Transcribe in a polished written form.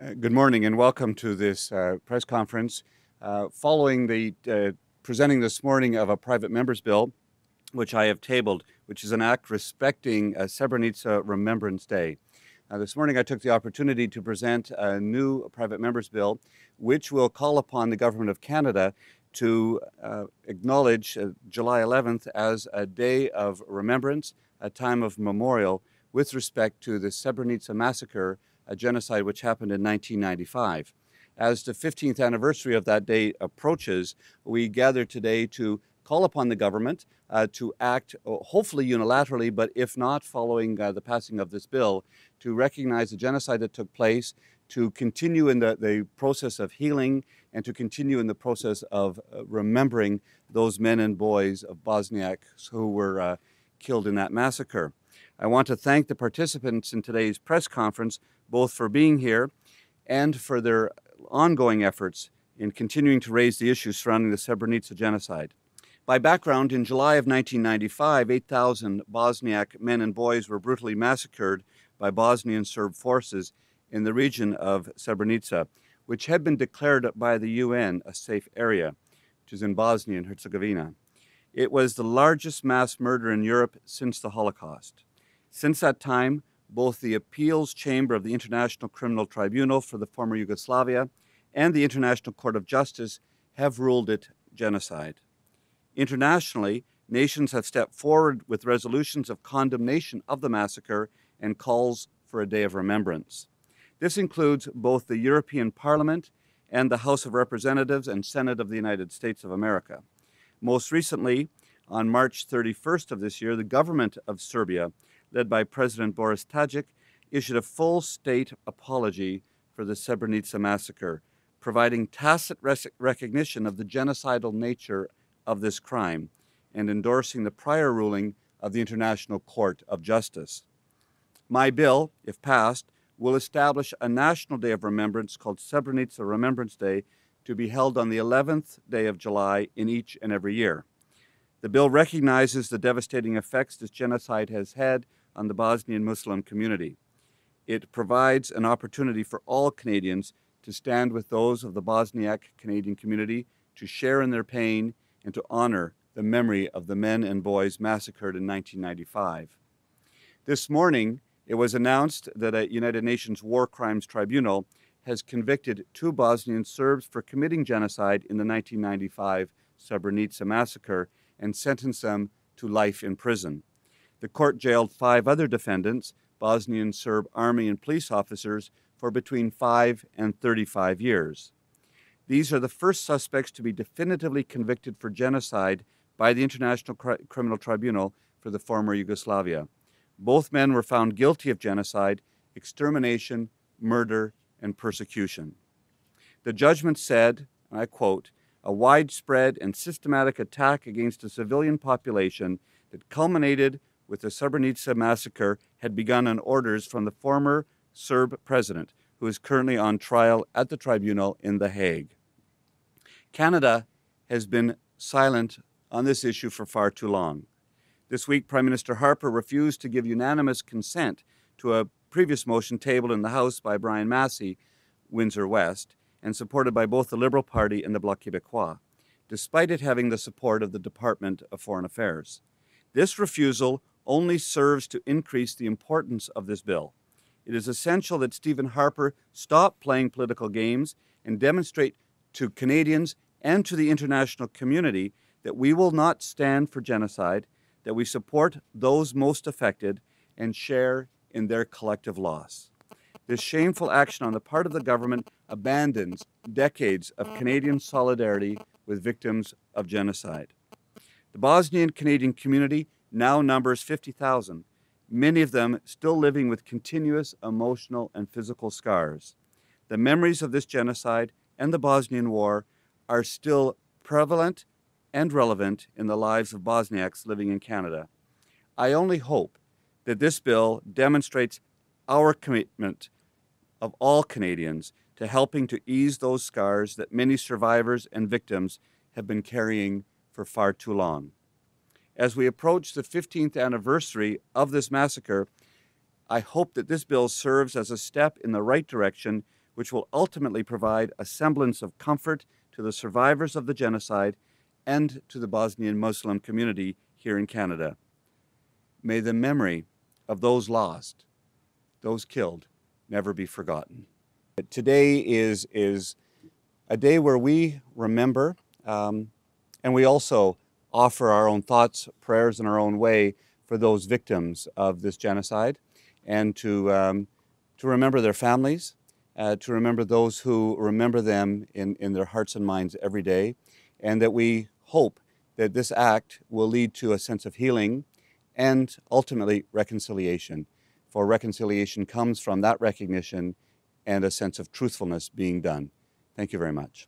Good morning and welcome to this press conference following the presenting this morning of a private member's bill, which I have tabled, which is an act respecting Srebrenica Remembrance Day. This morning I took the opportunity to present a new private member's bill, which will call upon the Government of Canada to acknowledge July 11th as a day of remembrance, a time of memorial with respect to the Srebrenica massacre, a genocide which happened in 1995. As the 15th anniversary of that day approaches, we gather today to call upon the government to act, hopefully unilaterally, but if not, following the passing of this bill, to recognize the genocide that took place, to continue in the process of healing, and to continue in the process of remembering those men and boys of Bosniaks who were killed in that massacre. I want to thank the participants in today's press conference, both for being here and for their ongoing efforts in continuing to raise the issues surrounding the Srebrenica genocide. By background, in July of 1995, 8,000 Bosniak men and boys were brutally massacred by Bosnian Serb forces in the region of Srebrenica, which had been declared by the UN a safe area, which is in Bosnia and Herzegovina. It was the largest mass murder in Europe since the Holocaust. Since that time, both the Appeals Chamber of the International Criminal Tribunal for the former Yugoslavia and the International Court of Justice have ruled it genocide. Internationally, nations have stepped forward with resolutions of condemnation of the massacre and calls for a day of remembrance. This includes both the European Parliament and the House of Representatives and Senate of the United States of America. Most recently, on March 31st of this year, the government of Serbia, led by President Boris Tadic, issued a full state apology for the Srebrenica massacre, providing tacit recognition of the genocidal nature of this crime and endorsing the prior ruling of the International Court of Justice. My bill, if passed, will establish a national day of remembrance called Srebrenica Remembrance Day to be held on the 11th day of July in each and every year. The bill recognizes the devastating effects this genocide has had on the Bosnian Muslim community. It provides an opportunity for all Canadians to stand with those of the Bosniak Canadian community, to share in their pain, and to honor the memory of the men and boys massacred in 1995. This morning, it was announced that a United Nations War Crimes Tribunal has convicted 2 Bosnian Serbs for committing genocide in the 1995 Srebrenica massacre and sentenced them to life in prison. The court jailed 5 other defendants, Bosnian Serb army and police officers, for between 5 and 35 years. These are the first suspects to be definitively convicted for genocide by the International Criminal Tribunal for the former Yugoslavia. Both men were found guilty of genocide, extermination, murder, and persecution. The judgment said, and I quote, "A widespread and systematic attack against a civilian population that culminated with the Srebrenica massacre had begun on orders from the former Serb president, who is currently on trial at the tribunal in The Hague." Canada has been silent on this issue for far too long. This week, Prime Minister Harper refused to give unanimous consent to a previous motion tabled in the House by Brian Massey, Windsor West, and supported by both the Liberal Party and the Bloc Québécois, despite it having the support of the Department of Foreign Affairs. This refusal only serves to increase the importance of this bill. It is essential that Stephen Harper stop playing political games and demonstrate to Canadians and to the international community that we will not stand for genocide, that we support those most affected and share in their collective loss. This shameful action on the part of the government abandons decades of Canadian solidarity with victims of genocide. The Bosnian Canadian community now numbers 50,000, many of them still living with continuous emotional and physical scars. The memories of this genocide and the Bosnian War are still prevalent and relevant in the lives of Bosniaks living in Canada. I only hope that this bill demonstrates our commitment of all Canadians to helping to ease those scars that many survivors and victims have been carrying for far too long. As we approach the 15th anniversary of this massacre, I hope that this bill serves as a step in the right direction which will ultimately provide a semblance of comfort to the survivors of the genocide and to the Bosnian Muslim community here in Canada. May the memory of those lost, those killed, never be forgotten. Today is a day where we remember, and we also offer our own thoughts, prayers in our own way for those victims of this genocide, and to remember their families, to remember those who remember them in their hearts and minds every day, and that we hope that this act will lead to a sense of healing and ultimately reconciliation. For reconciliation comes from that recognition and a sense of truthfulness being done. Thank you very much.